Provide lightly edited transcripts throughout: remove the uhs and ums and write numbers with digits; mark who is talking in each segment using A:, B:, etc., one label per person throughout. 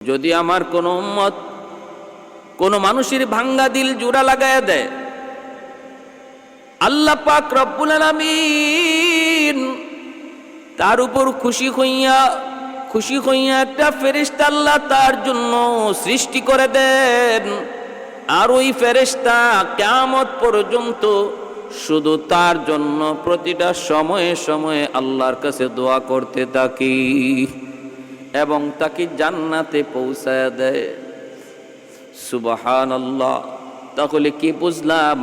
A: যদি আমার কোনো উম্মত কোনো মানুষের ভাঙ্গা দিল জোড়া লাগায়া দেয়, আল্লাহ পাক রব্বুল আলামিন তার উপর খুশি হইয়া একটা ফেরেশতা আল্লাহ তার জন্য সৃষ্টি করে দেন। আর ওই ফেরেশতা কিয়ামত পর্যন্ত শুধু তার জন্য প্রতিটা সময়ে সময়ে আল্লাহর কাছে দোয়া করতে থাকি এবং তাকে জান্নাতে পৌঁছায় দেয়। সুবহানাল্লাহ। তাহলে কি বুঝলাম?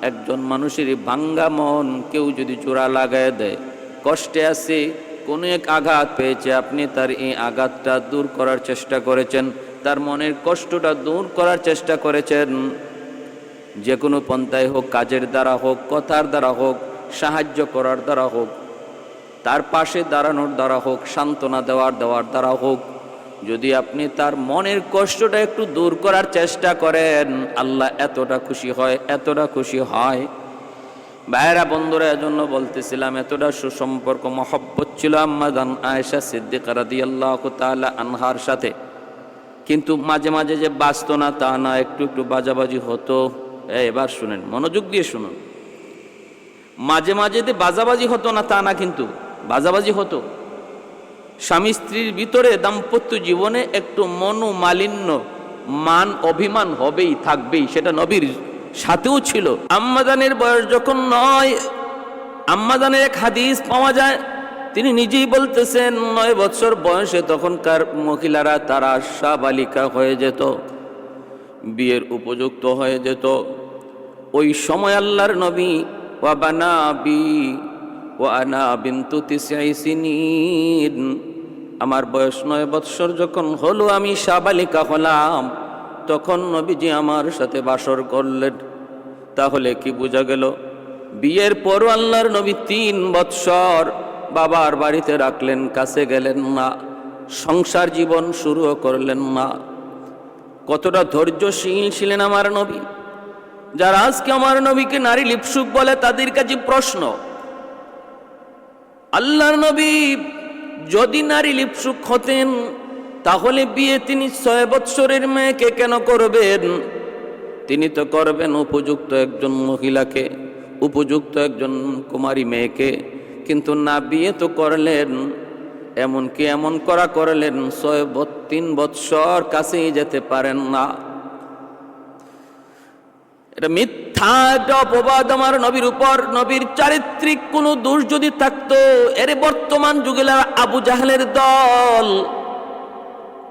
A: একজন মানুষের ভাঙ্গা মন কেউ যদি জোড়া লাগায় দেয়, কষ্টে আছে, কোনো এক আঘাত পেয়েছে, আপনি তার এই আঘাতটা দূর করার চেষ্টা করেছেন, তার মনের কষ্টটা দূর করার চেষ্টা করেছেন, যে কোনো পন্থায় হোক, কাজের দ্বারা হোক, কথার দ্বারা হোক, সাহায্য করার দ্বারা হোক, তার পাশে দাঁড়ানোর দ্বারা হোক, সান্ত্বনা দেওয়ার দ্বারা হোক, যদি আপনি তার মনের কষ্টটা একটু দূর করার চেষ্টা করেন, আল্লাহ এতটা খুশি হয়। ভাইরা বন্ধুরা, এজন্য বলতেছিলাম এতটা সুসম্পর্ক মহব্বত ছিল আম্মা জান আয়েশা সিদ্দিকা রাদিয়াল্লাহু তাআলা আনহার সাথে। কিন্তু মাঝে মাঝে যে বাঁচত না তা না, একটু একটু বাজাবাজি হতো। এবার শুনেন, মনোযোগ দিয়ে শুনুন। মাঝে মাঝে যে বাজাবাজি হতো না তা না, কিন্তু বাজাবাজি হতো। স্বামী স্ত্রীর ভিতরে দাম্পত্য জীবনে একটু মনোমালিন্য, মান অভিমান হবেই, থাকবেই। সেটা নবীর সাথেও ছিল। আম্মাজানের বয়স যখন 9, আম্মাজানের এক হাদিস পাওয়া যায়, তিনি নিজেই বলতেছেন 9 বছর বয়সে তখনকার মহিলারা তারা সাবালিকা হয়ে যেত, বিয়ের উপযুক্ত হয়ে যেত। ওই সময় আল্লাহর নবী ওয়া বানাবি ওয়া আনা বিনতু 9 সিনিন, আমার বয়স 9 বছর যখন হলো, আমি সাবালিকা হলাম, তখন নবীজি আমার সাথে বাসর করলেন। তাহলে কি বোঝা গেল? বিয়ের পরও আল্লাহর নবী 3 বছর বাবার বাড়িতে রাখলেন, কাছে গেলেন না, সংসার জীবন শুরুও করলেন না। কতটা ধৈর্যশীল ছিলেন আমার নবী। যারা আজকে আমার নবীকে নারী লিপসুক বলে, তাদের কাছে প্রশ্ন, আল্লাহর নবী যদি নারী লিপসুক হতেন, তাহলে বিয়ে তিনি 6 বৎসরের মেয়েকে কেন করবেন? তিনি তো করবেন উপযুক্ত একজন মহিলাকে, উপযুক্ত একজন কুমারী মেয়েকে। কিন্তু না, বিয়ে তো করলেন, এমনকি এমন করলেন 3 বৎসর কাছেই যেতে পারেন না। এটা মিথ্যা, একটা অপবাদ আমার নবীর উপর। নবীর চারিত্রিক কোনো দোষ যদি থাকতো, এর বর্তমান যুগের আবু জাহেলের দল,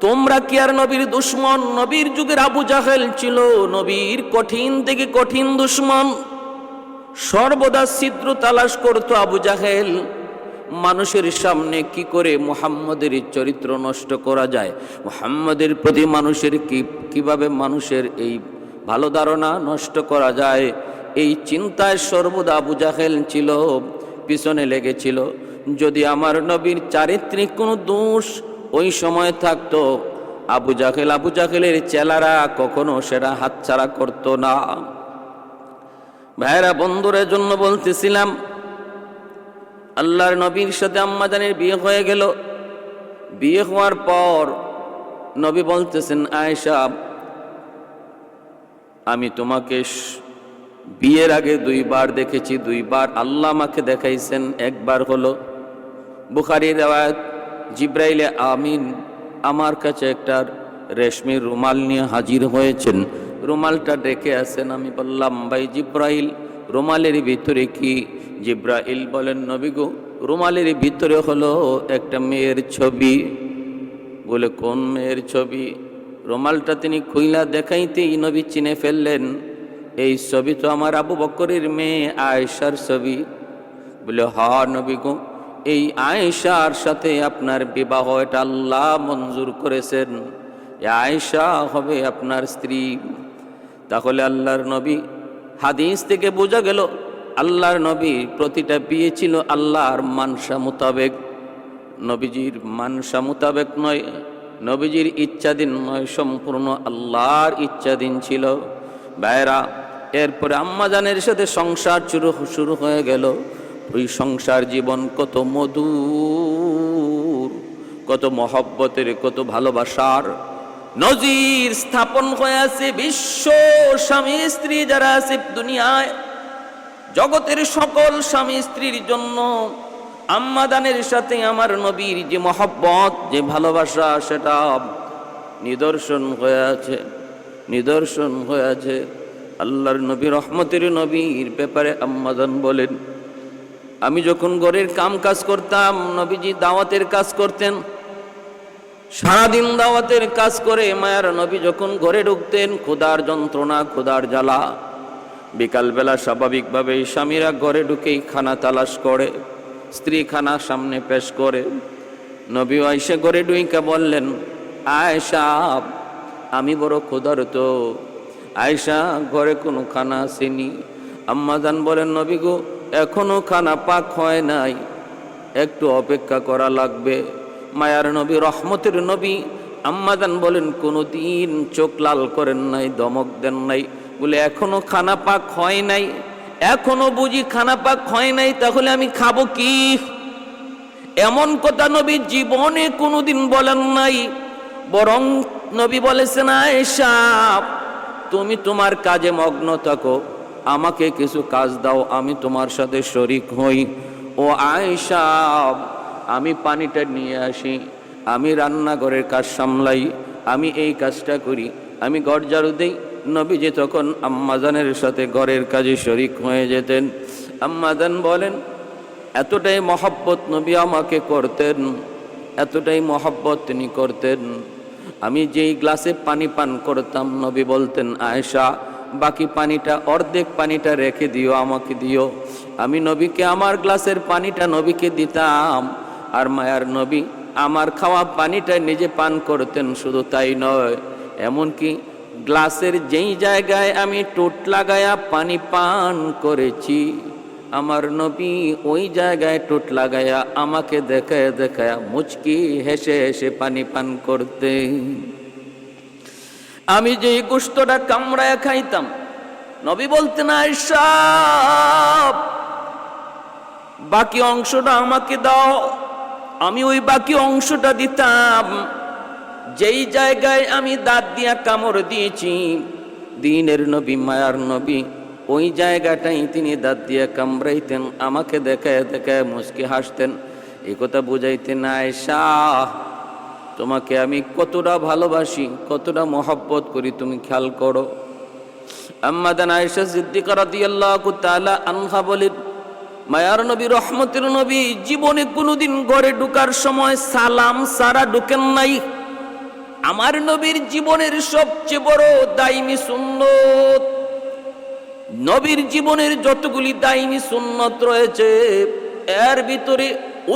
A: তোমরা কি আর নবীর দুশ্মন? নবীর যুগের আবু জাহেল ছিল নবীর কঠিন থেকে কঠিন দুশ্মন। সর্বদা ছিদ্র তালাশ করতো আবু জাহেল, মানুষের সামনে কি করে মুহাম্মদের চরিত্র নষ্ট করা যায়, মুহাম্মদের প্রতি মানুষের কিভাবে মানুষের এই ভালো ধারণা নষ্ট করা যায়, এই চিন্তায় সর্বদা আবু জাহেল ছিল, পিছনে লেগেছিল। যদি আমার নবীর চারিত্রিক কোনো দোষ ওই সময় থাকতো, আবু জাহেলের চেলারা কখনো সেটা হাতছাড়া করতো না। ভাইরা বন্ধুদের জন্য বলতেছিলাম, আল্লাহর নবীর সাথে আম্মাজানের বিয়ে হয়ে গেল। বিয়ে হওয়ার পর নবী বলতেছেন, আয়েশা, আমি তোমাকে বিয়ের আগে 2 বার দেখেছি, 2 বার আল্লাহ আমাকে দেখাইছেন। একবার হলো বুখারীর riwayat, জিব্রাইলে আমিন আমার কাছে একটা রেশমি রুমাল নিয়ে হাজির হয়েছেন, রুমালটা রেখে আছেন। আমি বললাম, ভাই জিব্রাইল, রুমালের ভিতরে কি? জিব্রাইল বলেন, নবী গো, রুমালের ভিতরে হলো একটা মেয়ের ছবি। বলে, কোন মেয়ের ছবি? রুমালটা তিনি খুইলা দেখাইতেই নবী চিনে ফেললেন, এই ছবি তো আমার আবু বকরের মেয়ে আয়েশার ছবি। বলে, হ্যাঁ নবী গো, এই আয়েশার সাথে আপনার বিবাহ, এটা আল্লাহ মঞ্জুর করেছেন, আয়েশা হবে আপনার স্ত্রী। তাহলে আল্লাহর নবী, হাদিস থেকে বোঝা গেল আল্লাহর নবী প্রতিটা বিয়ে ছিল আল্লাহর মানসা মোতাবেক, নবীজির মানসা মোতাবেক নয়, নবীজির ইচ্ছাধীন নয়, সম্পূর্ণ আল্লাহর ইচ্ছাধীন ছিল। ভাইরা, এরপরে আম্মাজানের সাথে সংসার শুরু হয়ে গেল। ওই সংসার জীবন কত মধুর, কত মহব্বতের, কত ভালোবাসার। নজির স্থাপন হয়ে আছে। বিশ্ব স্বামী স্ত্রী যারা আছে দুনিয়ায়, জগতের সকল স্বামী স্ত্রীর জন্য আম্মাদানের সাথে আমার নবীর যে মহব্বত, যে ভালোবাসা, সেটা নিদর্শন হয়ে আছে, নিদর্শন হয়ে আছে। আল্লাহর নবী, রহমতের নবীর ব্যাপারে আম্মাদান বলেন, আমি যখন ঘরের কাম কাজ করতাম, নবীজি দাওয়াতের কাজ করতেন, সারাদিন দাওয়াতের কাজ করে মায়ার নবী যখন ঘরে ঢুকতেন, ক্ষুধার যন্ত্রণা, ক্ষুধার জ্বালা, বিকালবেলা স্বাভাবিকভাবেই স্বামীরা ঘরে ঢুকেই খানা তালাশ করে, স্ত্রী খানা সামনে পেশ করে। নবী আয়েশা ঘরে ঢুইকা বললেন, আয়েশা আমি বড় ক্ষুধার্ত। আয়েশা ঘরে কোনো খানা আসেনি। আম্মাজান বলেন, নবী গো এখনো খানা পাক হয় নাই, একটু অপেক্ষা করা লাগবে। মায়ার নবী, রহমতের নবী আম্মাজান বলেন, কোনো দিন চোখ লাল করেন নাই, দমক দেন নাই, বলে এখনো খানা পাক হয় নাই, এখনো বুঝি খানা পাক হয় নাই, তাহলে আমি খাবো কি? এমন কথা নবী জীবনে কোনোদিন বলেন নাই। বরং নবী বলেছেন, আয়েশা তুমি তোমার কাজে মগ্ন থাকো, আমাকে কিছু কাজ দাও, আমি তোমার সাথে শরীক হই। ও আয়েশা আমি পানিটা নিয়ে আসি, আমি রান্নাঘরের কাজ সামলাই, আমি এই কাজটা করি, আমি ঘর ঝাড়ু দেই। নবীজি তখন আম্মাজানের সাথে ঘরের কাজে শরীক হয়ে যেতেন। আম্মাজান বলেন, এতটাই মহব্বত নবী আমাকে করতেন, এতটাই মহব্বত তিনি করতেন। আমি যেই গ্লাসে পানি পান করতাম, নবী বলতেন, আয়েশা বাকি পানিটা, অর্ধেক পানিটা রেখে দিও, আমাকে দিও। আমি নবীকে আমার গ্লাসের পানিটা নবীকে দিতাম, আর মায়ার নবী আমার খাওয়া পানিটা নিজে পান করতেন। শুধু তাই নয়, এমনকি গ্লাসের যেই জায়গায় আমি টোট লাগায়া পানি পান করেছি, আমার নবী ওই জায়গায় টোট লাগায়া আমাকে দেখায় দেখায়া মুচকি হেসে হেসে পানি পান করতে। আমি যেই গোশতটা কামড়ায়া খাইতাম, নবী বলতেন, আয়েশা বাকি অংশটা আমাকে দাও। আমি ওই বাকি অংশটা দিতাম। যেই জায়গায় আমি দাঁত দিয়া কামড় দিয়েছি, দিনের নবী, মায়ার নবী ওই জায়গাটাই তিনি দাঁত দিয়া কামড়াইতেন, আমাকে দেখায় দেখায় মুচকি হাসতেন। এই কথা বুঝাইতেন, আয়েশা তোমাকে আমি কতটা ভালোবাসি, কতটা মহব্বত করি, তুমি খেয়াল করো। আম্মাদান আয়েশা সিদ্দিকা রাদিয়াল্লাহু তাআলা আনহা বলেন, মায়ার নবী, রহমতের নবী জীবনে কোনোদিন ঘরে ঢোকার সময় সালাম সারা ঢোকেন নাই। আমার নবীর জীবনের সবচেয়ে বড় দাইমি সুন্নত, নবীর জীবনের যতগুলি দাইমি সুন্নত রয়েছে, এর ভিতরে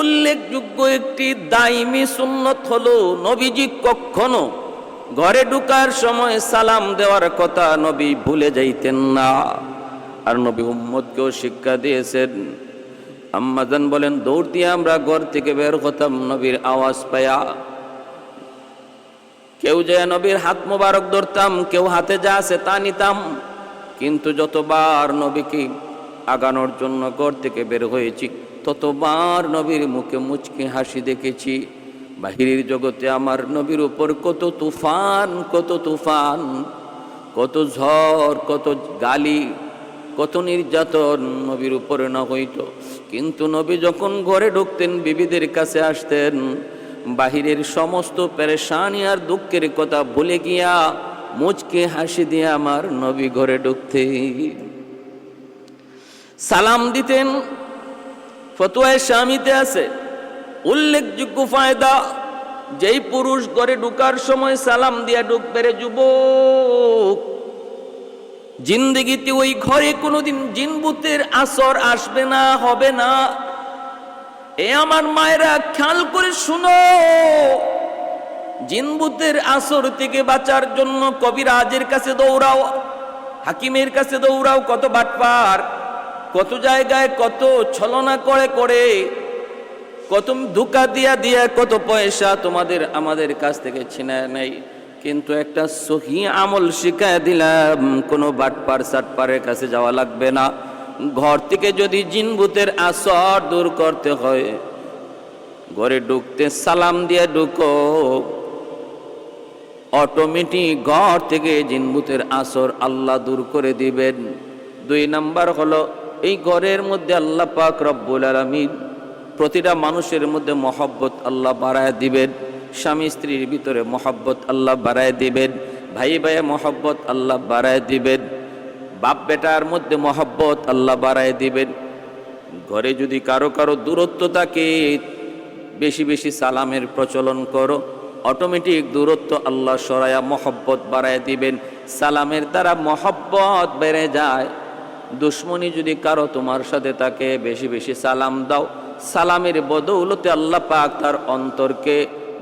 A: উল্লেখযোগ্য একটি দাইমি সুন্নত হলো, নবীজি কখনো ঘরে ঢোকার সময় সালাম দেওয়ার কথা নবী ভুলে যাইতেন না। আর নবী উম্মতকেও শিক্ষা দিয়েছেন। আম্মাজান বলেন, দৌড় দিয়ে আমরা ঘর থেকে বের হতাম নবীর আওয়াজ পায়া। কেউ যে নবীর হাত মোবারক ধরতাম, কেউ হাতে যা আছে তা নিতাম। কিন্তু যতবার নবীকে আগানোর জন্য ঘর থেকে বের হয়েছি, ততবার নবীর মুখে মুচকি হাসি দেখেছি। বাহিরের জগতে আমার নবীর উপর কত তুফান, কত তুফান, কত ঝড়, কত গালি, কত নির্যাতন নবীর উপরে না হইত, কিন্তু নবী যখন ঘরে ঢুকতেন, বিবিদের কাছে আসতেন, বাহিরের সমস্ত পেরেশানি আর দুঃখের কথা ভুলে গিয়া মুচকে হাসি দিয়ে আমার নবী ঘরে ঢুকতেন, সালাম দিতেন। ফতোয়ায়ে শামিতে আছে উল্লেখযোগ্য ফায়দা, যেই পুরুষ ঘরে ঢুকার সময় সালাম দিয়া ঢুকবে রে যুবক, জিন্দেগিতে ওই ঘরে কোনোদিন জিনভূতের আসর আসবে না, হবে না। এ আমার মায়েরা খেয়াল করে শুনো, জিনভূতের আসর থেকে বাঁচার জন্য কবিরাজের কাছে দৌড়াও, হাকিমের কাছে দৌড়াও, কত বাটপার, কত জায়গায় কত ছলনা করে করে, কত ধোঁকা দিয়া দিয়া কত পয়সা তোমাদের আমাদের কাছ থেকে ছিনায় নেই। কিন্তু একটা সহি আমল শিখায় দিলাম, কোনো বাটপার সাটপারের কাছে যাওয়া লাগবে না। ঘর থেকে যদি জিনভূতের আসর দূর করতে হয়, ঘরে ঢুকতে সালাম দিয়ে ঢুকো। অটোমেটিক ঘর থেকে জিনভূতের আসর আল্লাহ দূর করে দিবেন। 2 নাম্বার হলো এই ঘরের মধ্যে আল্লাহ পাক রব্বুল আলামিন প্রতিটা মানুষের মধ্যে মহব্বত আল্লাহ বাড়ায় দিবেন। স্বামী স্ত্রীর ভিতরে মহব্বত আল্লাহ বাড়ায় দিবেন, ভাই ভাইয়ের মহব্বত আল্লাহ বাড়ায় দিবেন, বাপ বেটার মধ্যে মহব্বত আল্লাহ বাড়ায় দিবেন। ঘরে যদি কারো কারো দূরত্ব থাকে, বেশি বেশি সালামের প্রচলন করো, অটোমেটিক দূরত্ব আল্লাহ সরায়া মহব্বত বাড়ায় দিবেন। সালামের দ্বারা মহব্বত বেড়ে যায়। দুশ্মনী যদি কারো তোমার সাথে থাকে, বেশি বেশি সালাম দাও, সালামের বদৌলতে আল্লাহ পাক তার অন্তরকে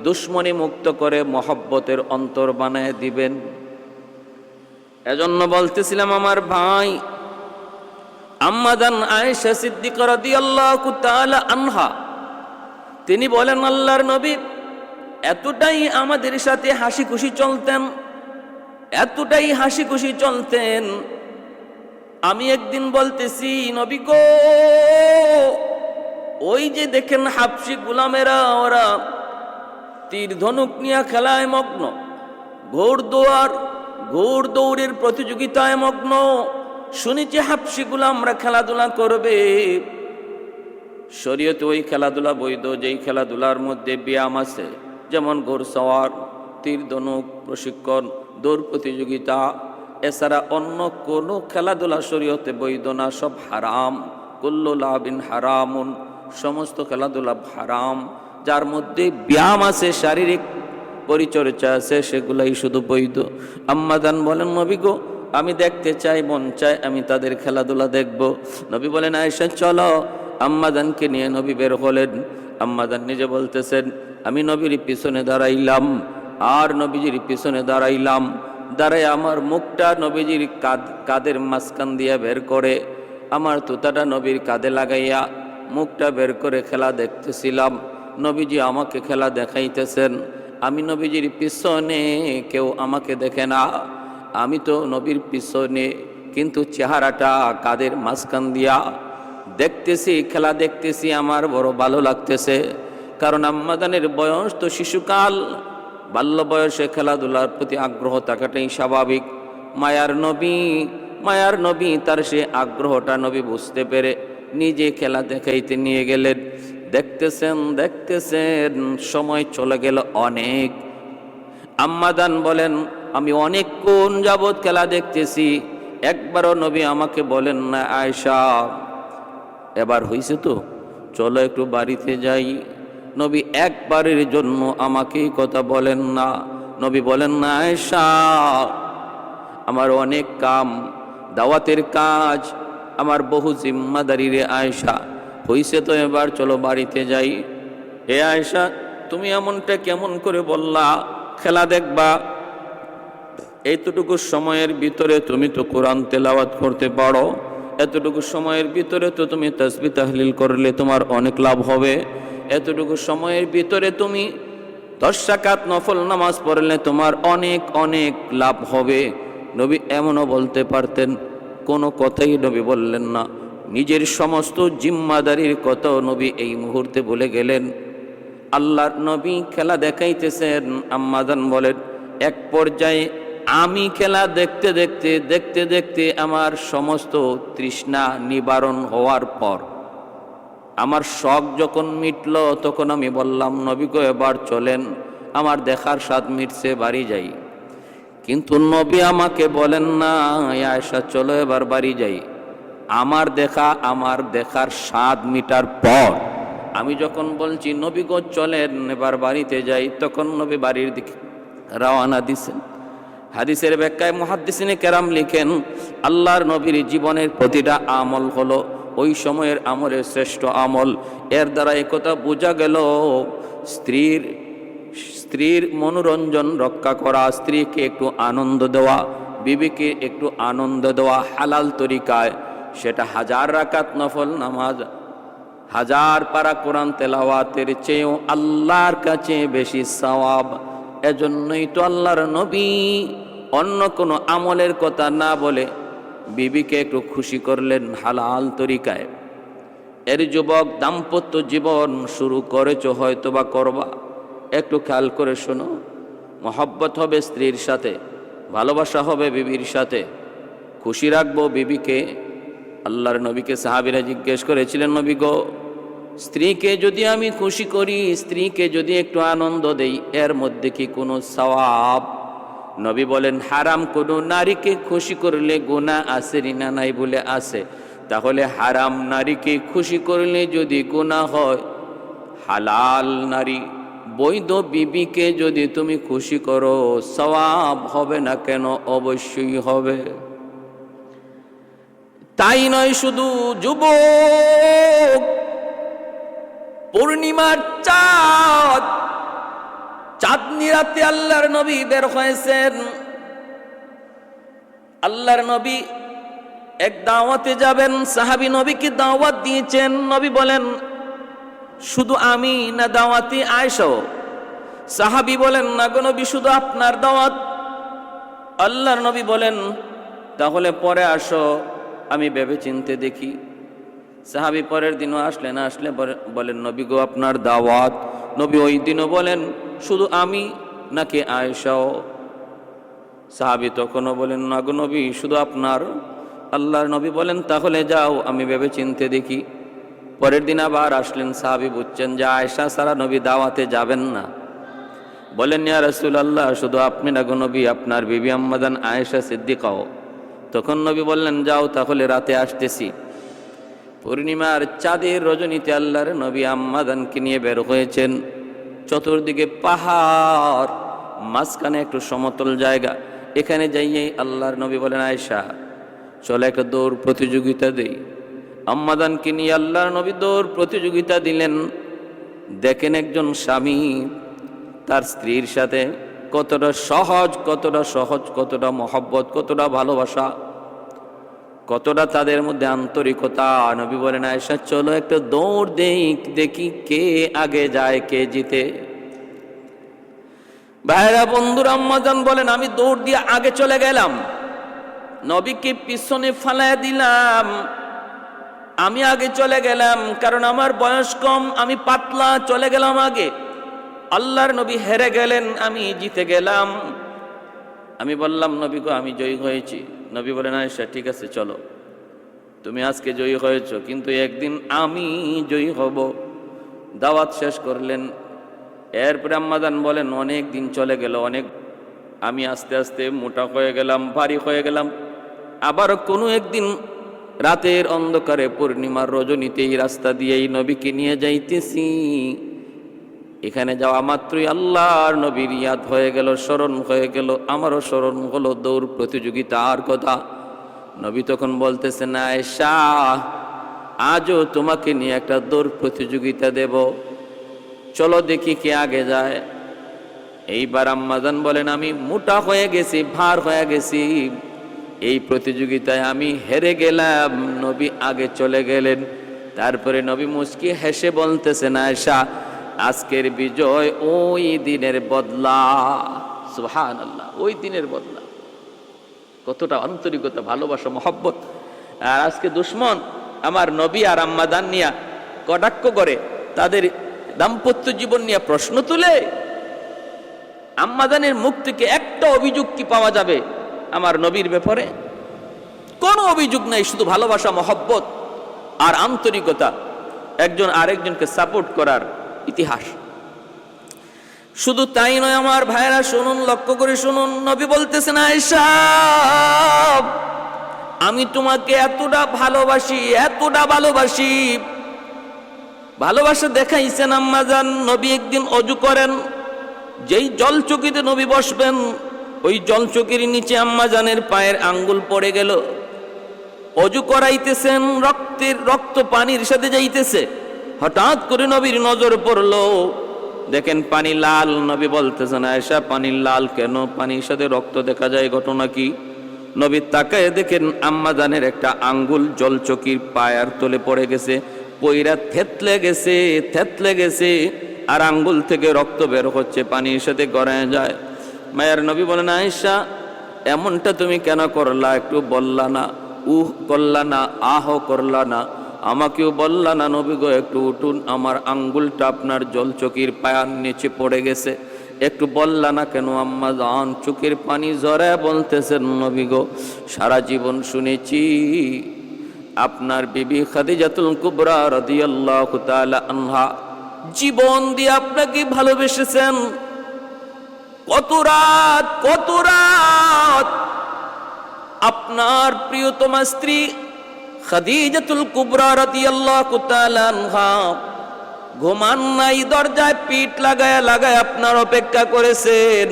A: দুশ্মনী মুক্ত করে মহব্বতের অন্তর বানায় দিবেন। এজন্য বলতেছিলাম আমার ভাই, আম্মাজান আয়েশা সিদ্দিকা রাদিয়াল্লাহু তাআলা আনহা তিনি বলেন, আল্লাহর নবী এতটাই আমাদের সাথে হাসি খুশি চলতেন, এতটাই হাসি খুশি চলতেন, আমি একদিন বলতেছি, নবী গো, ওই যে দেখেন হাবশী গোলামেরা, ওরা তীর ধনুক নিয়ে খেলায় মগ্ন, ঘোড় দৌড়ের প্রতিযোগিতায় মগ্ন, শুনেছি হাবশী গোলামরা খেলাধুলা করবে। শরীয়তে ওই খেলাধুলা বৈধ, যেই খেলাধুলার মধ্যে ব্যায়াম আছে, যেমন ঘোড়সওয়ার, তীর ধনুক প্রশিক্ষণ, দৌড় প্রতিযোগিতা। এছাড়া অন্য কোনো খেলাধুলা শরীয়তে বৈধ না, সব হারাম। কুল্লু লাবিন হারামুন, সমস্ত খেলাধুলা হারাম। যার মধ্যে ব্যায়াম আছে, শারীরিক পরিচর্যা আছে, সেগুলাই শুধু বৈধ। আম্মাজান বলেন, নবী গো, আমি দেখতে চাই, মন চাই আমি তাদের খেলাধুলা দেখব। নবী বলেন, আয়েশা চলো। আম্মাজানকে নিয়ে নবী বের হলেন। আম্মাজান নিজে বলতেছেন, আমি নবীর পিছনে দাঁড়াইলাম, আর নবীজির পিছনে দাঁড়াইলাম, দাঁড়ায় আমার মুখটা নবীজির কাদের মাঝখান দিয়া বের করে, আমার তুতাটা নবীর কাঁধে লাগাইয়া মুখটা বের করে খেলা দেখতেছিলাম। নবীজি আমাকে খেলা দেখাইতেছেন, আমি নবীজির পিছনে, কেউ আমাকে দেখে না, আমি তো নবীর পিছনে, কিন্তু চেহারাটা কাদের মাঝখান দিয়া দেখতেছি, খেলা দেখতেছি, আমার বড় ভালো লাগতেছে। কারণ আম্মাজানের বয়স তো শিশুকাল, বাল্য বয়সে খেলাধুলার প্রতি আগ্রহ থাকাটাই স্বাভাবিক। মায়ার নবী তার সে আগ্রহটা নবী বুঝতে পেরে নিজে খেলা দেখাইতে নিয়ে গেলেন। দেখতেছেন সময় চলে গেল অনেক। আম্মাজান বলেন, আমি অনেকক্ষণ যাবৎ খেলা দেখতেছি, একবারও নবী আমাকে বলেন না, আয়েশা এবার হইছে তো, চলো একটু বাড়িতে যাই। নবী একবারের জন্য আমাকে কথা বলেন না। নবী বলেন না, আয়েশা আমার অনেক কাম, দাওয়াতের কাজ, আমার বহু জিম্মাদারি রে আয়েশা, হইছে তো এবার চলো বাড়িতে যাই। এ আয়েশা, তুমি এমনটা কেমন করে বললা, খেলা দেখবা? এইটুকু সময়ের ভিতরে তুমি তো কোরআন তেলাওয়াত করতে পারো, এতটুকু সময়ের ভিতরে তো তুমি তাসবিহ তাহলিল করলে তোমার অনেক লাভ হবে, এতটুকু সময়ের ভিতরে তুমি 10 রাকাত নফল নামাজ পড়লে তোমার অনেক অনেক লাভ হবে। নবী এমনও বলতে পারতেন, কোনো কথাই নবী বললেন না। নিজের সমস্ত জিম্মাদারির কথাও নবী এই মুহূর্তে বলে গেলেন। আল্লাহর নবী খেলা দেখাইতেছেন। আম্মাজান বলেন, এক পর্যায়ে আমি খেলা দেখতে দেখতে আমার সমস্ত তৃষ্ণা নিবারণ হওয়ার পর, আমার শখ যখন মিটল, তখন আমি বললাম, নবী গো এবার চলেন, আমার দেখার স্বাদ মিটছে, বাড়ি যাই। কিন্তু নবী আমাকে বলেন না, আয়েশা চলো এবার বাড়ি যাই। আমার দেখার স্বাদ মিটার পর আমি যখন বলছি, নবী গো চলেন এবার বাড়িতে যাই, তখন নবী বাড়ির দিকে রওনা দিছেন। হাদিসের ব্যাখ্যায় মুহাদ্দিসিনে কেরাম লিখেন, আল্লাহর নবীর জীবনের প্রতিটা আমল হলো ওই সময়ের আমলের শ্রেষ্ঠ আমল। এর দ্বারা একথা বোঝা গেল, স্ত্রীর মনোরঞ্জন রক্ষা করা, স্ত্রীকে একটু আনন্দ দেওয়া, বিবিকে একটু আনন্দ দেওয়া হালাল তরিকায়, সেটা 1000 রাকাত নফল নামাজ, 1000 পারা কোরআন তেলাওয়াতের চেয়েও আল্লাহর কাছে বেশি সওয়াব। এজন্যই তো আল্লাহর নবী অন্য কোনো আমলের কথা না বলে বিবিকে একটু খুশি করলেন হালাল তরিকায়। এর যুবক, দাম্পত্য জীবন শুরু করেছো, হয়তো বা করবা, একটু খেয়াল করে শোনো। মহব্বত হবে স্ত্রীর সাথে, ভালোবাসা হবে বিবির সাথে, খুশি রাখবো বিবিকে। আল্লাহর নবীকে সাহাবীরা জিজ্ঞেস করেছিলেন, নবী গো, স্ত্রীকে যদি আমি খুশি করি, স্ত্রীকে যদি একটু আনন্দ দেই, এর মধ্যে কি কোনো সওয়াব? নবী বলেন, হারাম কোনো নারীকে খুশি করলে গুনাহ আছে না নাই? বলে আছে। তাহলে হারাম নারীকে খুশি করলে যদি গুনাহ হয়, হালাল নারী বৈধ বিবিকে যদি তুমি খুশি করো, সওয়াব হবে না কেন? অবশ্যই হবে। তাই নয়, শুধু যুবক, পূর্ণিমার চাঁদ, চাঁদনি রাতে আল্লাহর নবী বের হয়েছেন। আল্লাহর নবী এক দাওয়াতে যাবেন, সাহাবী নবীকে দাওয়াত দিয়েছেন। নবী বলেন, শুধু আমি না দাওয়াতি আয়েশাও? সাহাবী বলেন, না গো নবী, শুধু আপনার দাওয়াত। আল্লাহর নবী বলেন, তাহলে পরে আসো, আমি ভেবে চিনতে দেখি। সাহাবী পরের দিনও আসলেন, আসলে বলেন, নবী গো, আপনার দাওয়াত। নবী ওই দিনও বলেন, শুধু আমি নাকি আয়েশাও? সাহাবী তখনও বলেন, না গো নবী, শুধু আপনার। আল্লাহর নবী বলেন, তাহলে যাও, আমি ভেবে চিনতে দেখি। পরের দিন আবার আসলেন, সাহাবী বুঝছেন যে আয়েশা সারা নবী দাওয়াতে যাবেন না। বলেন, ইয়া রাসূলুল্লাহ, শুধু আপনি না গো নবী, আপনার বিবি আম্মাজান আয়েশা সিদ্দিকাও? তখন নবী বললেন, যাও, তাহলে রাতে আসতেছি। পূর্ণিমার চাঁদের রজনীতে আল্লাহর নবী আম্মাজানকে নিয়ে বের হয়েছেন। চতুর্দিকে পাহাড়, মাঝখানে একটু সমতল জায়গা। এখানে যাইয়েই আল্লাহর নবী বলেন, আয়েশা, চলে একটা দৌড় প্রতিযোগিতা দেই। আম্মাজানকে নিয়ে আল্লাহর নবী দৌড় প্রতিযোগিতা দিলেন। দেখেন একজন স্বামী তার স্ত্রীর সাথে কতটা সহজ, কতটা মহব্বত, কতটা ভালোবাসা, কতটা তাদের মধ্যে আন্তরিকতা। নবী বলেন, আয়েশা, চলো একটা দৌড় দেই, দেখি কে আগে যায়, কে জিতে। ভাইরা, বন্ধুরা, আম্মাজান বলেন, আমি দৌড় দিয়ে আগে চলে গেলাম, নবীকে পিছনে ফালায় দিলাম। আমি আগে চলে গেলাম, কারণ আমার বয়স কম, আমি পাতলা, চলে গেলাম আগে। আল্লাহর নবী হেরে গেলেন, আমি জিতে গেলাম। আমি বললাম, নবী গো, আমি জয়ী হয়েছি। নবী বলেন, আয়েশা, ঠিক আছে, চলো, তুমি আজকে জয়ী হয়েছো, কিন্তু একদিন আমি জয়ী হব। দাওয়াত শেষ করলেন। এরপরে আম্মাজান বলেন, অনেক দিন চলে গেল, আমি আস্তে আস্তে মোটা হয়ে গেলাম, ভারী হয়ে গেলাম। আবার কোনো একদিন রাতের অন্ধকারে পূর্ণিমার রজনীতে এই রাস্তা দিয়েই নবীকে নিয়ে যাইতেছি। এখানে যাওয়া মাত্রই আল্লাহর নবীর ইয়াদ হয়ে গেল, স্মরণ হয়ে গেল। আমারও স্মরণ হলো দৌড় প্রতিযোগিতার কথা। নবী তখন বলতেছেন, আয়েশা, আজও তোমাকে নিয়ে একটা দৌড় প্রতিযোগিতা দেব, চলো দেখি কে আগে যায়। এইবার আম্মাজান বলেন, আমি মোটা হয়ে গেছি, ভার হয়ে গেছি, এই প্রতিযোগিতায় আমি হেরে গেলাম। নবী আগে চলে গেলেন। তারপরে নবী মুস্কি হেসে বলতেছেন, আয়েশা, আজকের বিজয় ওই দিনের বদলা। সুবহানাল্লাহ, ওই দিনের বদলা। কতটা আন্তরিকতা, ভালোবাসা, মহব্বত। আর আজকে দুশ্মন আমার নবী আর আম্মাজান নিয়া কটাক্ষ করে, তাদের দাম্পত্য জীবন নিয়ে প্রশ্ন তুলে। আম্মাজানের মুখ থেকে একটা অভিযোগ কি পাওয়া যাবে আমার নবীর ব্যাপারে? কোনো অভিযোগ নাই, শুধু ভালোবাসা, মহব্বত আর আন্তরিকতা, একজন আরেকজনকে সাপোর্ট করার ইতিহাস। শুধু তাই নয় আমার ভাইরা, শুনুন, লক্ষ্য করে শুনুন। নবী বলতেছেন, আয়েশা, আমি তোমাকে এতটা ভালোবাসি, এতটা ভালোবাসি। ভালোবাসা দেখাইছেন আম্মাজান। নবী একদিন অজু করেন, যেই জলচকিতে নবী বসবেন, ওই জলচকির নিচে আম্মাজানের পায়ের আঙ্গুল পড়ে গেল। অজু করাইতেছেন, রক্ত পানির সাথে যাইতেছে। হঠাৎ করে নবীর নজর পড়লো, দেখেন পানি লাল। নবী বলতেছেন, আয়েশা, পানি লাল কেন? পানির সাথে রক্ত দেখা যায়, ঘটনা কি? নবী তাকায় দেখেন আম্মাজানের একটা আঙ্গুল জলচকির পায়ের তলে পড়ে গেছে, পইরা থেতলে গেছে, আর আঙ্গুল থেকে রক্ত বের হচ্ছে, পানির সাথে গড়ায় যায়। মায়ের নবী বলেন, আয়েশা, এমনটা তুমি কেন করলা? একটু বললা না, করলা না, আহ করলা না, আমাকেও বললা না, নবী গো একটু উঠুন, আমার আঙ্গুলটা আপনার জলচকির পায়ের নিচে পড়ে গেছে। একটু বললা না কেন আম্মা জান? চোখের পানি ঝরায় বলতেছেন, নবী গো, সারা জীবন শুনেছি আপনার বিবি খাদিজাতুল কুবরা রাদিয়াল্লাহু তাআলা আনহা জীবন দিয়ে আপনাকে ভালোবেসেছেন। কত রাত আপনার প্রিয়তমা স্ত্রী খাদিজাতুল কুবরা রাদিয়াল্লাহু তাআলা আনহা ঘুমান নাই, দরজায় পিঠ লাগায় আপনার অপেক্ষা করেছেন।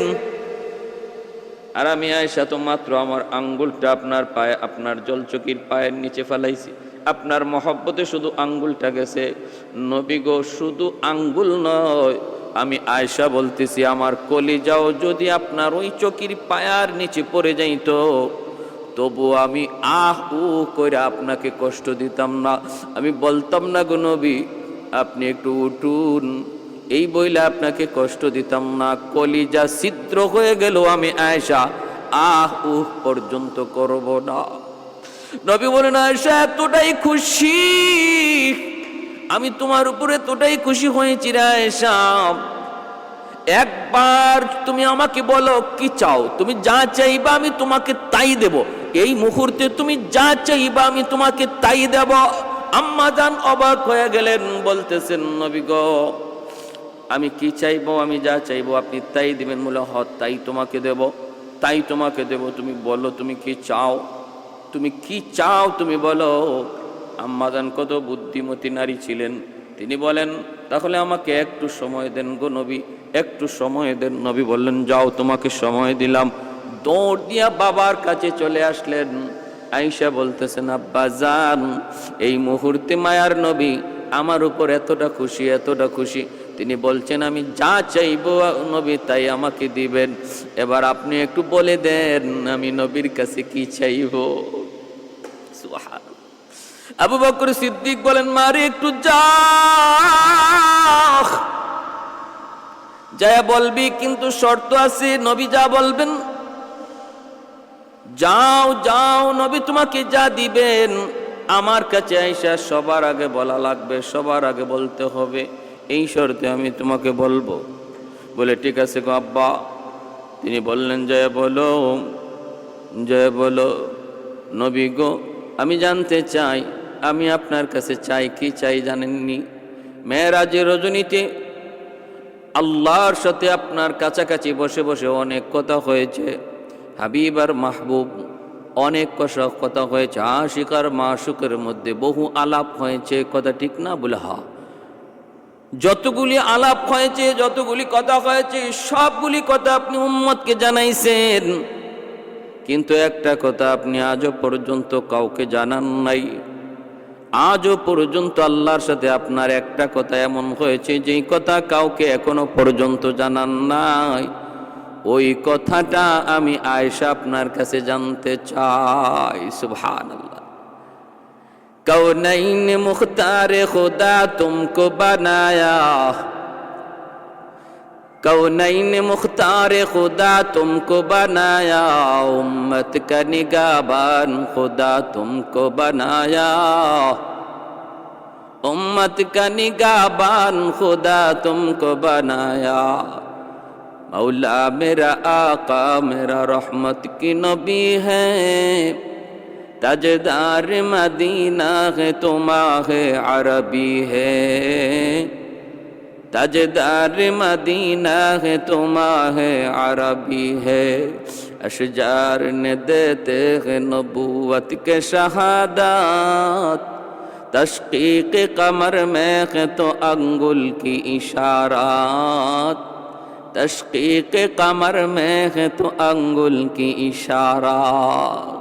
A: আর আমি আয়েশা তো মাত্র আমার আঙ্গুলটা আপনার পায়ে, আপনার জলচকির পায়ের নিচে ফেলাইছি, আপনার মহব্বতে শুধু আঙ্গুলটা গেছে। নবী গো, শুধু আঙ্গুল নয়, আমি আয়েশা বলতেছি আমার কলিজাও যদি আপনার ওই চকির পায়ার নিচে পড়ে যাইতো, তবু আমি আহ উ করে আপনাকে কষ্ট দিতাম না। আমি বলতাম না গো নবী আপনি একটু উঠুন, এই বইলে আপনাকে কষ্ট দিতাম না। কলিজা ছিদ্র হয়ে গেল, আমি আয়েশা আহ উহ পর্যন্ত করব না। নবী বলেন, আয়েশা এতটাই খুশি আমি তোমার উপরে, এতটাই খুশি হয়েছি রে আয়েশা, একবার তুমি আমাকে বলো কি চাও, তুমি যা চাইবা আমি তোমাকে তাই দেব। এই মুহূর্তে তুমি যা চাইবা আমি তোমাকে তাই দেব। আম্মা জান অবাক হয়ে গেলেন, বলতেছেন, নবী গো আমি কি চাইবো? আমি যা চাইবো আপনি তাই দিবেন? বলে হ, তাই তোমাকে দেব, তাই তোমাকে দেব। তুমি বলো তুমি কি চাও, তুমি কি চাও তুমি বলো। আম্মা জান কত বুদ্ধিমতী নারী ছিলেন, তিনি বলেন তাহলে আমাকে একটু সময় দেন গো নবী, একটু সময় দেন। নবী বললেন যাও, তোমাকে সময় দিলাম। দৌড় দিয়া বাবার কাছে চলে আসলেন। আয়েশা বলতেছেন, আব্বা জান এই মুহূর্তে মায়ার নবী আমার উপর এতটা খুশি, এতটা খুশি, তিনি বলছেন আমি যা চাইবো নবী তাই আমাকে দিবেন। এবার আপনি একটু বলে দেন আমি নবীর কাছে কি চাইবো। সুবহানাল্লাহ। আবু বকর সিদ্দিক বলেন, মারে একটু যা বলবি, কিন্তু শর্ত আছে, নবী যা বলবেন যাও যাও, নবী তোমাকে যা দিবেন আমার কাছে আয়েশা সবার আগে বলা লাগবে, সবার আগে বলতে হবে, এই শর্তে আমি তোমাকে বলবো। বলে ঠিক আছে গো আব্বা। তিনি বললেন জয় বলো, জয় বলো। নবী গো আমি জানতে চাই, আমি আপনার কাছে চাই কি চাই জানেননি? মেরাজের রজনীতে আল্লাহর সাথে আপনার কাছাকাছি বসে বসে অনেক কথা হয়েছে, হাবিব আর মাহবুব অনেক কথা হয়েছে, আশিক আর মাশুকের মধ্যে বহু আলাপ হয়েছে, কথা ঠিক না? বলে হা, যতগুলি আলাপ হয়েছে, যতগুলি কথা হয়েছে, সবগুলি কথা আপনি উম্মতকে জানাইছেন, কিন্তু একটা কথা আপনি আজও পর্যন্ত কাউকে জানান নাই। আজও পর্যন্ত আল্লাহর সাথে আপনার একটা কথা এমন হয়েছে যেই কথা কাউকে এখনো পর্যন্ত জানান নাই। ওই কথাটা আমি আয়েশা আপনার কাছে জানতে চাই। সুবহানাল্লাহ। कौनैन मुख्तार खुदा तुमको बनाया, कौनैन मुख्तार खुदा तुमको बनाया, उम्मत का निगाहबान खुदा तुमको बनाया, उम्मत का निगाहबान खुदा तुमको बनाया। मौला मेरा आका मेरा रहमत की नबी है, ताजदार मदीना है तुम्हारे अरबी है, ताजदार मदीना है तुम्हारे अरबी है। अशजार ने देते हैं नबूवत के शहादत, तशकीक कमर में है तो अंगुल की इशारात, तशकीक कमर में है तो अंगुल की इशारात।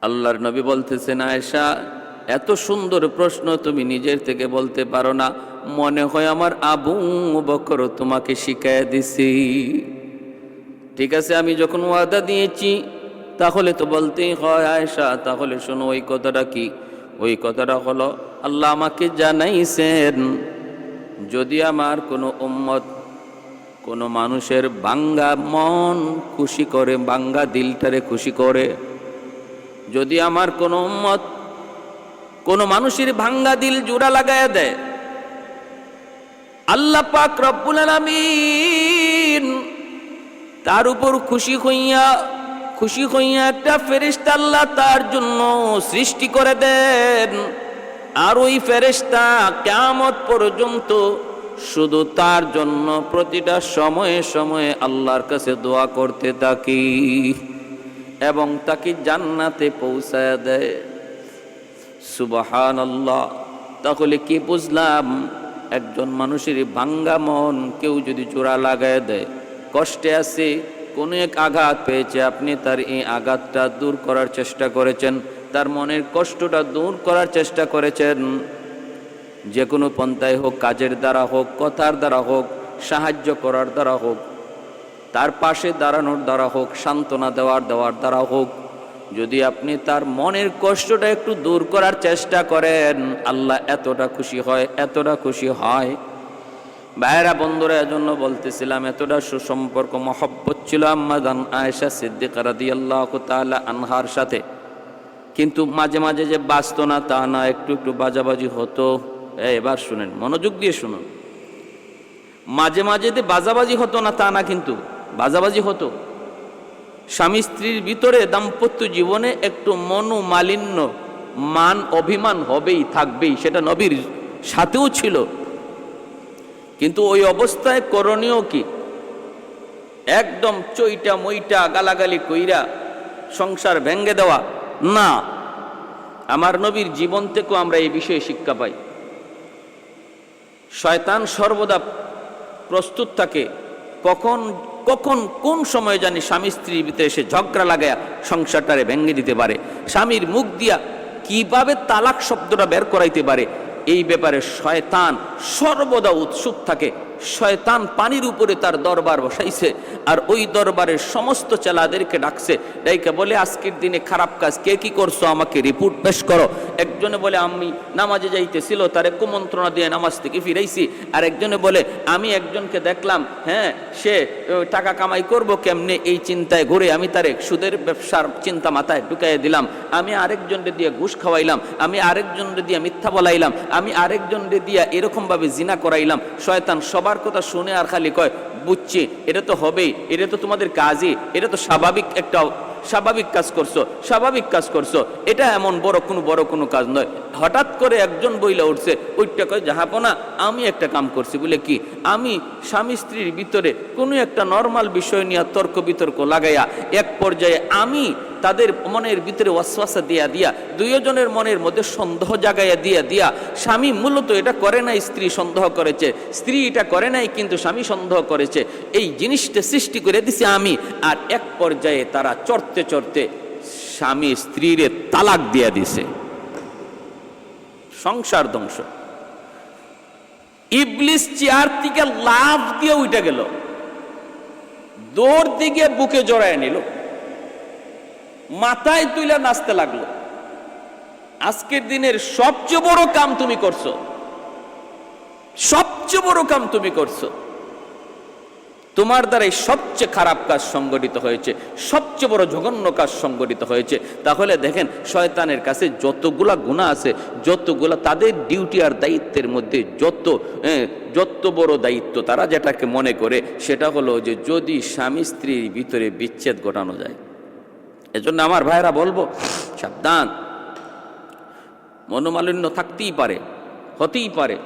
A: আল্লাহর নবী বলতেছেন, আয়েশা এত সুন্দর প্রশ্ন তুমি নিজের থেকে বলতে পারো না, মনে হয় আমার আবু বকর তোমাকে শিখায় দিছি। ঠিক আছে, আমি যখন ওয়াদা দিয়েছি তাহলে তো বলতেই হয়। আয়েশা তাহলে শোনো ওই কথাটা কি? ওই কথাটা হলো আল্লাহ আমাকে জানাইছেন যদি আমার কোনো উম্মত, কোনো মানুষের বাঙ্গা মন খুশি করে, বাঙ্গা দিলটারে খুশি করে, যদি আমার কোনো উম্মত কোনো মানুষের ভাঙ্গা দিল জোড়া লাগায় দেয়, আল্লাহ পাক রব্বুল আলামিন তার উপর খুশি হইয়া একটা ফেরেশতা আল্লাহ তার জন্য সৃষ্টি করে দেন। আর ওই ফেরেশতা কিয়ামত পর্যন্ত শুধু তার জন্য প্রতিটা সময়ে সময়ে আল্লাহর কাছে দোয়া করতে থাকে এবং তাকে জান্নাতে পৌঁছায় দেয়। সুবহানাল্লাহ। তাহলে কি বুঝলাম? একজন মানুষের ভাঙ্গা মন কেউ যদি জোড়া লাগায় দেয়, কষ্টে আছে, কোনো এক আঘাত পেয়েছে, আপনি তার এই আঘাতটা দূর করার চেষ্টা করেছেন, তার মনের কষ্টটা দূর করার চেষ্টা করেছেন, যে কোনো পন্থায় হোক, কাজের দ্বারা হোক, কথার দ্বারা হোক, সাহায্য করার দ্বারা হোক, তার পাশে দাঁড়ানোর দ্বারা হোক, সান্ত্বনা দেওয়ার দ্বারা হোক, যদি আপনি তার মনের কষ্টটা একটু দূর করার চেষ্টা করেন, আল্লাহ এতটা খুশি হয়। ভাইরা বন্ধুরা, এজন্য বলতেছিলাম এতটা সুসম্পর্ক মহব্বত ছিল আম্মা জান আয়েশা সিদ্দিকা রাদিয়াল্লাহু তাআলা আনহার সাথে। কিন্তু মাঝে মাঝে যে বাঁচত না তা না, একটু একটু বাজাবাজি হতো। এবার শুনেন, মনোযোগ দিয়ে শুনুন। মাঝে মাঝে যে বাজাবাজি হতো না তা না, কিন্তু বাজাবাজি হতো। স্বামী স্ত্রীর ভিতরে দাম্পত্য জীবনে একটু মনোমালিন্য, মান অভিমান হবেই, থাকবেই, সেটা নবীর সাথেও ছিল। কিন্তু ওই অবস্থায় করণীয় কি? একদম চইটা মইটা গালাগালি কইরা সংসার ভেঙ্গে দেওয়া না। আমার নবীর জীবন থেকেও আমরা এই বিষয়ে শিক্ষা পাই। শয়তান সর্বদা প্রস্তুত থাকে কখন কোন সময় জানি স্বামী স্ত্রীর ভিতরে এসে ঝগড়া লাগায়া সংসারটারে ভেঙ্গে দিতে পারে, স্বামীর মুখ দিয়া কিভাবে তালাক শব্দটা বের করাইতে পারে, এই ব্যাপারে শয়তান সর্বদা উৎসুক থাকে। শয়তান পানির উপরে তার দরবার বসাইছে, আর ওই দরবারের সমস্ত চেলাদেরকে ডাকছে, ডাইকে বলে আজকের দিনে খারাপ কাজ কে কি করছো আমাকে রিপোর্ট পেশ করো। একজনে বলে আমি নামাজে যাইতেছিল, তারে কুমন্ত্রণা দিয়ে নামাজ থেকে ফিরাইছি। আর একজনে বলে আমি একজনকে দেখলাম, সে টাকা কামাই করব কেমনে এই চিন্তায় ঘুরে আমি তারে সুদের ব্যবসার চিন্তা মাথায় ঢুকাইয়া দিলাম। আমি আরেকজনকে দিয়ে ঘুষ খাওয়াইলাম, আমি আরেকজনকে দিয়ে মিথ্যা বলাইলাম, আমি আরেকজনকে দিয়ে এরকমভাবে জিনা করাইলাম। শয়তান সবার কথা শুনে আর খালি কয় বুঝছি, এটা তো হবেই, এটা তো তোমাদের কাজই, এটা তো স্বাভাবিক কাজ করছো, এটা এমন বড় কোনো কাজ নয়। হঠাৎ করে একজন বইলা উঠছে, ওইটা কয় জাহাপনা আমি একটা কাম করছি। বলে কি? আমি স্বামী স্ত্রীর ভিতরে কোনো একটা নর্মাল বিষয় নিয়ে তর্ক বিতর্ক লাগাইয়া এক পর্যায়ে আমি তাদের মনের ভিতরে ওয়াসওয়াসা দিয়া দুইজনের মনের মধ্যে সন্দেহ জাগাইয়া দিয়া স্বামী মূলত এটা করে নাই, স্ত্রী সন্দেহ করেছে, স্ত্রী এটা করে নাই কিন্তু স্বামী সন্দেহ করেছে, এই জিনিসটা সৃষ্টি করে দিছি আমি। আর এক পর্যায়ে তারা চড়তে স্বামী স্ত্রীরে তালাক দিয়া দিছে, সংসার ধ্বংস। ইবলিস চেয়ার থেকে লাফ দিয়ে উঠে গেল, দৌড় দিকে বুকে জড়ায় নিল, মাথায় তুলে নাচতে লাগলো। আজকের দিনের সবচেয়ে বড় কাম তুমি করছো, তোমার দ্বারাই সবচেয়ে খারাপ কাজ সংগঠিত হয়েছে, সবচেয়ে বড় জঘন্য কাজ সংগঠিত হয়েছে। তাহলে দেখেন, শয়তানের কাছে যতগুলা গুনাহ আছে, যতগুলা তাদের ডিউটি আর দায়িত্বের মধ্যে যত বড় দায়িত্ব তারা যেটাকে মনে করে সেটা হলো যে যদি স্বামী স্ত্রীর ভিতরে বিচ্ছেদ ঘটানো যায়। এজন্য আমার ভাইরা বলবো, সাবধান। মনোমালিন্য থাকতেই পারে, হতেই পারে।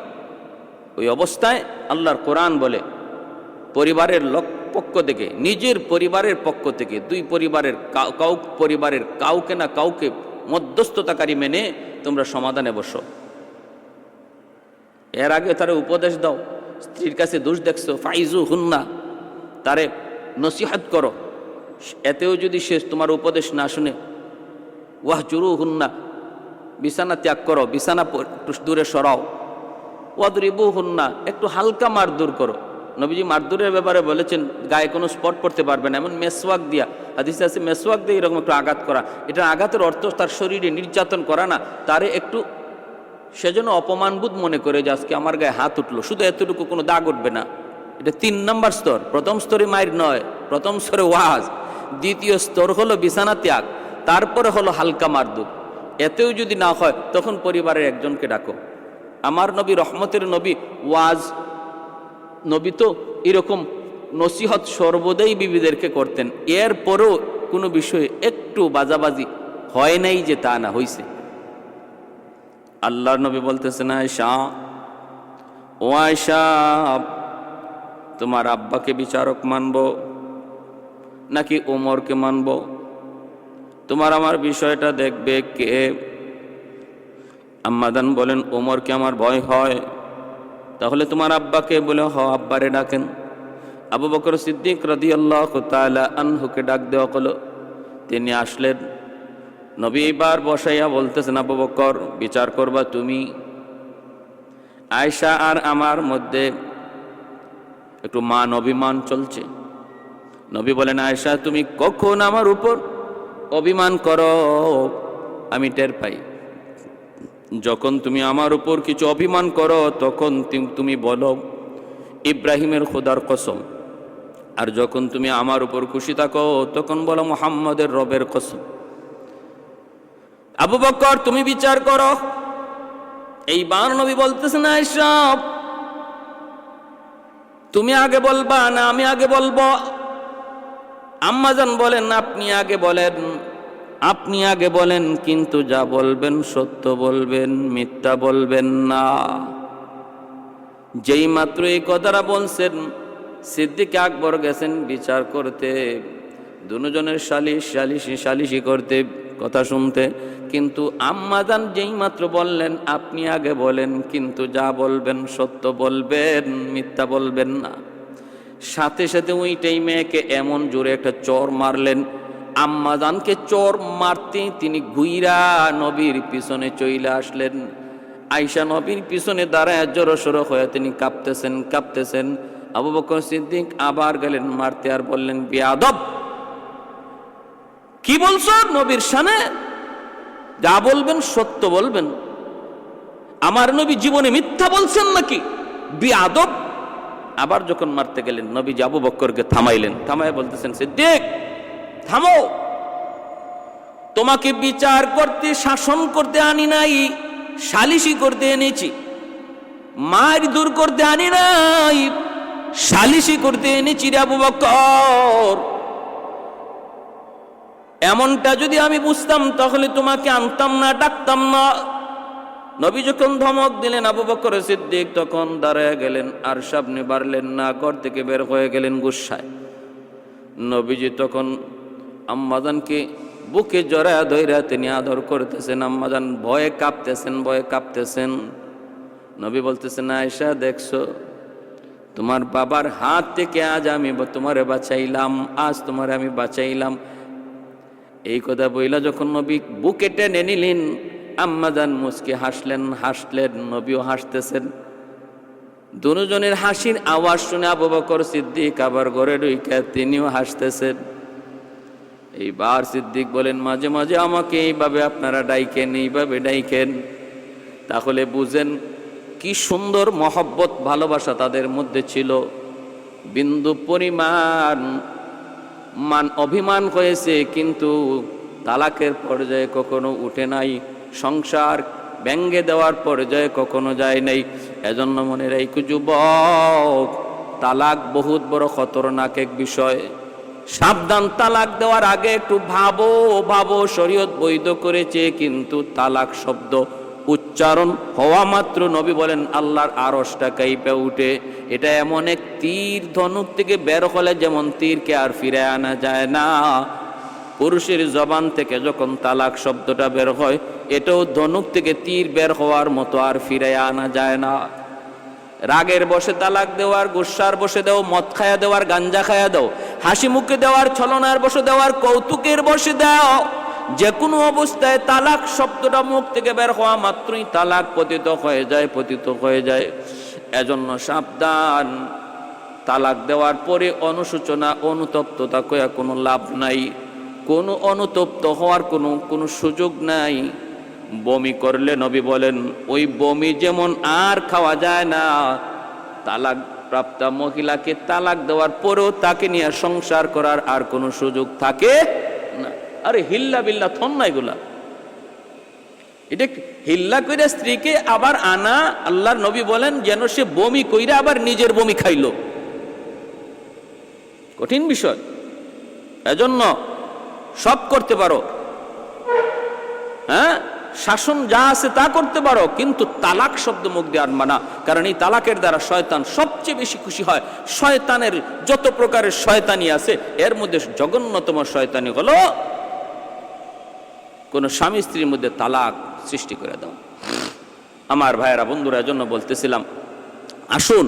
A: ওই অবস্থায় আল্লাহর কোরআন বলে পরিবারের পক্ষ থেকে, নিজের পরিবারের পক্ষ থেকে, দুই পরিবারের কাউকে না কাউকে মধ্যস্থতাকারী মেনে তোমরা সমাধানে বসো। এর আগে তারে উপদেশ দাও, স্ত্রীর কাছে দোষ দেখছো, ফাইজু হুন্না, তারে নসিহত করো। এতেও যদি সে তোমার উপদেশ না শুনে, ওয়াহজুরু হুন্না, বিছানা ত্যাগ করো, বিছানা একটু দূরে সরাও। ওয়াদরিবু হুন্না, একটু হালকা মারধর করো। নবীজি মারধরের ব্যাপারে বলেছেন গায়ে কোনো স্পট পড়তে পারবে না, এমন মেসওয়াক দিয়া, হাদিসে আছে মেসওয়াক দিয়ে এরকম একটু আঘাত করা। এটা আঘাতের অর্থ তার শরীরে নির্যাতন করা না, তারে একটু সেজন্য অপমানবোধ মনে করে যে আজকে আমার গায়ে হাত উঠলো, শুধু এতটুকু, কোনো দাগ উঠবে না। এটা 3 নম্বর স্তর। প্রথম স্তরে মায়ের নয়, প্রথম স্তরে ওয়াজ, দ্বিতীয় স্তর হলো বিছানা ত্যাগ, তারপরে হলো হালকা মারধর। এতেও যদি না হয় তখন পরিবারের একজনকে ডাকো। আমার নবী, রহমতের নবী, ওয়াজ নবী তো এরকম নসিহত সর্বদাই বিবিদেরকে করতেন, এরপরও কোনো বিষয়ে একটু বাজাবাজি হয় নাই যে তা না, হইছে। আল্লাহর নবী বলতেছেন, আয়েশা, ও আয়েশা, তোমার আব্বাকে বিচারক মানব নাকি ওমরকে মানব? তোমার আমার বিষয়টা দেখবে কে? আম্মাদান বলেন, ওমরকে আমার ভয় হয়। তাহলে তোমার আব্বাকে? বলে, হ, আব্বারে ডাকেন। আবু বকর সিদ্দিক রাদিয়াল্লাহু তাআলা আনহুকে ডাক দেওয়া হলো। তিনি আসলেন। নবী এবার বসাইয়া বলতেছেন, আবু বকর, বিচার করবা তুমি। আয়েশা আর আমার মধ্যে একটু মান অভিমান চলছে। নবী বলেন, আয়েশা, তুমি কখন আমার উপর অভিমান করো আমি টের পাই। যখন তুমি আমার উপর কিছু অভিমান করো তখন তুমি বলো ইব্রাহিমের খোদার কসম, আর যখন তুমি আমার উপর খুশি থাকো তখন বলো মুহাম্মদের রবের কসম। আবু বকর, তুমি বিচার করো। এইবার নবী বলতেছেন, আয়েশা, তুমি আগে বলবা না আমি আগে বলবো? আম্মাজান বলেন, আপনি আগে বলেন। আপনি আগে বলেন, কিন্তু যা বলবেন সত্য বলবেন, মিথ্যা বলবেন না। যেই মাত্র এই কথাটা বলছেন, সিদ্দিক আকবর গেছেন বিচার করতে, দুজনের সালিশি করতে, কথা শুনতে। কিন্তু আম্মাজান যেই মাত্র বললেন, আপনি আগে বলেন, কিন্তু যা বলবেন সত্য বলবেন, মিথ্যা বলবেন না, সাথে সাথে ওইটাই মেয়েকে এমন জোরে একটা চর মারলেন। আম্মাজানকে চর মারতে তিনি ঘুইরা নবীর পিছনে চইলা আসলেন। আয়েশা নবীর পিছনে দাঁড়ায় জড়সড় হয়ে তিনি কাঁপতেছেন। আবু বকর সিদ্দিক আবার গেলেন মারতে, আর বললেন, বেয়াদব, কি বলছো নবীর শানে? যা বলবেন সত্য বলবেন। আমার নবী জীবনে মিথ্যা বলছেন নাকি? বেয়াদব। আবার যখন মারতে গেলেন, নবীজি আবু বকরকে থামাইলেন। থামায় বলতেছেন, সিদ্দিক, থামো, তোমাকে বিচার করতে, শাসন করতে আনি নাই, সালিশি করতে এনেছি। মার দূর করতে আনি নাই, সালিশি করতে এনেছি রে আবু বকর। এমনটা যদি আমি বুঝতাম তাহলে তোমাকে আনতাম না, ডাকতাম না। নবী যখন ধমক দিলেন, আবু বকর সিদ্দিক তখন দাঁড়ায় গেলেন, আর সামনে বাড়লেন না, ঘর থেকে বের হয়ে গেলেন গুসায়। নবীজি তখন আম্মাজানকে বুকে জড়ায়া ধইরা তিনি আদর করতেছেন। আম্মাজান ভয়ে কাঁপতেছেন। নবী বলতেছেন, আয়েশা, দেখছো, তোমার বাবার হাত থেকে আজ আমি তোমারে বাঁচাইলাম, আজ তোমারে আমি বাঁচাইলাম। এই কথা বইলা যখন নবী বুকে টেনে নিলেন, আম্মাজান মুচকে হাসলেন, নবীও হাসতেছেন। দুজনের হাসির আওয়াজ শুনে আবু বকর সিদ্দিক আবার ঘরে ঢুকে তিনিও হাসতেছেন। এইবার সিদ্দিক বলেন, মাঝে মাঝে আমাকে এইভাবে আপনারা এইভাবে ডাইকেন, তাহলে বুঝেন কি সুন্দর মহব্বত ভালোবাসা তাদের মধ্যে ছিল। বিন্দু পরিমাণ অভিমান হয়েছে, কিন্তু তালাকের পর্যায়ে কখনো উঠে নাই, সংসার ব্যঙ্গে দেওয়ার পর্যায়ে কখনো যায় নাই। এজন্য মনে রাখো যুবক, তালাক বহুত বড় খতরনাক এক বিষয়। সাবধান, তালাক দেওয়ার আগে একটু ভাবো। শরীয়ত বৈধ করেছে, কিন্তু তালাক শব্দ উচ্চারণ হওয়া মাত্র নবী বলেন আল্লাহর আরশটা কাঁপে উঠে। এটা এমন এক তীর, ধনুক থেকে বের হলে যেমন তীরকে আর ফিরে আনা যায় না, পুরুষের জবান থেকে যখন তালাক শব্দটা বের হয়, এটাও ধনুক থেকে তীর বের হওয়ার মতো, আর ফিরে আনা যায় না। রাগের বসে তালাক দেওয়ার, গুসার বসে দেও, মদ খায়া দেওয়ার, গাঞ্জা খায়া দাও, হাসি মুখে দেওয়ার, ছলনার বসে দেওয়ার, কৌতুকের বসে দাও, যে কোনো অবস্থায় তালাক শব্দটা মুখ থেকে বের হওয়া মাত্রই তালাক পতিত হয়ে যায়। এজন্য সাবধান, তালাক দেওয়ার পরে অনুশোচনা, অনুতপ্ততা কয়া কোনো লাভ নাই, কোনো অনুতপ্ত হওয়ার কোনো সুযোগ নাই। বমি করলে নবী বলেন ওই বমি যেমন আর খাওয়া যায় না, তালাক প্রাপ্তা মহিলাকে তালাক দেওয়ার পরেও তাকে নিয়ে সংসার করার আর কোনো সুযোগ থাকে না। আরে হিল্লা বিল্লা থন না এগুলা। এটা হিল্লা কইরা স্ত্রীকে আবার আনা, আল্লাহর নবী বলেন যেন সে বমি কইরা আবার নিজের বমি খাইলো, কঠিন বিষয়। এজন্য সব করতে পারো, হ্যাঁ, শাসন যা আছে তা করতে পারো, কিন্তু তালাক শব্দ মুখ দিয়ে আনবা না। কারণ এই তালাকের দ্বারা শয়তান সবচেয়ে বেশি খুশি হয়। শয়তানের যত প্রকারের শয়তানি আছে এর মধ্যে জঘন্যতম শয়তানি হলো কোন স্বামী স্ত্রীর মধ্যে তালাক সৃষ্টি করে দাও। আমার ভাইয়েরা, বন্ধুরা, এজন্য বলতেছিলাম আসুন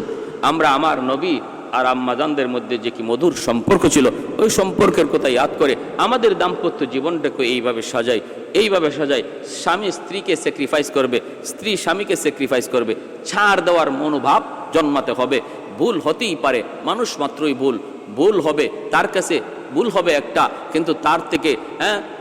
A: আমরা আমার নবী আর আম্মাজানদের মধ্যে যে কি মধুর সম্পর্ক ছিল ওই সম্পর্কের কথা ইয়াদ করে আমাদের দাম্পত্য জীবনটাকে এইভাবে সাজাই, এইভাবে সাজাই। স্বামী স্ত্রীকে স্যাক্রিফাইস করবে, স্ত্রী স্বামীকে স্যাক্রিফাইস করবে, ছাড় দেওয়ার মনোভাব জন্মাতে হবে। ভুল হতেই পারে, মানুষ মাত্রই ভুল, ভুল হবে, তার কাছে ভুল হবে একটা, কিন্তু তার থেকে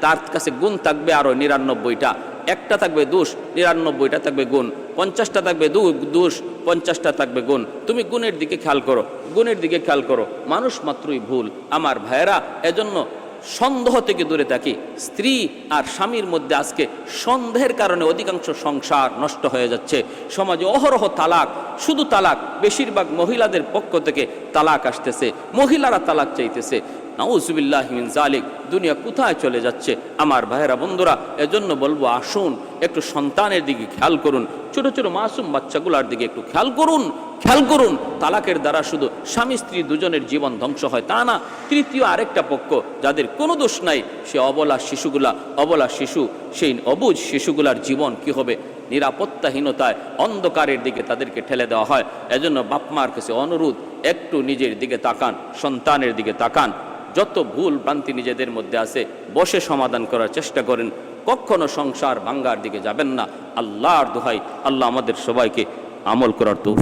A: তার কাছে গুণ থাকবে আরো 99টা। একটা থাকবে দোষ, 99টা থাকবে গুণ, 50টা থাকবে দোষ, 50টা থাকবে গুণ। তুমি গুণের দিকে খেয়াল করো, গুণের দিকে খেয়াল করো, মানুষ মাত্রই ভুল। আমার ভাইয়েরা, এজন্য সন্দেহ থেকে দূরে থাকি। স্ত্রী আর স্বামীর মধ্যে আজকে সন্দেহের কারণে অধিকাংশ সংসার নষ্ট হয়ে যাচ্ছে। সমাজে অহরহ তালাক, শুধু তালাক, বেশিরভাগ মহিলাদের পক্ষ থেকে তালাক আসতেছে, মহিলারা তালাক চাইতেছে। নাউজুবিল্লাহি মিন যালিক। দুনিয়া কোথায় চলে যাচ্ছে আমার ভাইয়েরা, বন্ধুরা? এজন্য বলবো আসুন একটু সন্তানের দিকে খেয়াল করুন, ছোট ছোট মাসুম বাচ্চাগুলার দিকে একটু খেয়াল করুন, খেয়াল করুন। তালাকের দ্বারা শুধু স্বামী স্ত্রী দুজনের জীবন ধ্বংস হয় তা না, তৃতীয় আরেকটা পক্ষ যাদের কোনো দোষ নাই, সে অবলা শিশুগুলা, অবলা শিশু, সেই অবুঝ শিশুগুলার জীবন কি হবে? নিরাপত্তাহীনতায় অন্ধকারের দিকে তাদেরকে ঠেলে দেওয়া হয়। এজন্য বাপ মার কাছে অনুরোধ, একটু নিজের দিকে তাকান, সন্তানের দিকে তাকান। যত ভুল ভ্রান্তি নিজেদের মধ্যে আছে বসে সমাধান করার চেষ্টা করেন। কখনো সংসার ভাঙ্গার দিকে যাবেন না। আল্লাহর দোহাই, আল্লাহ আমাদের সবাইকে আমল করার তৌফিক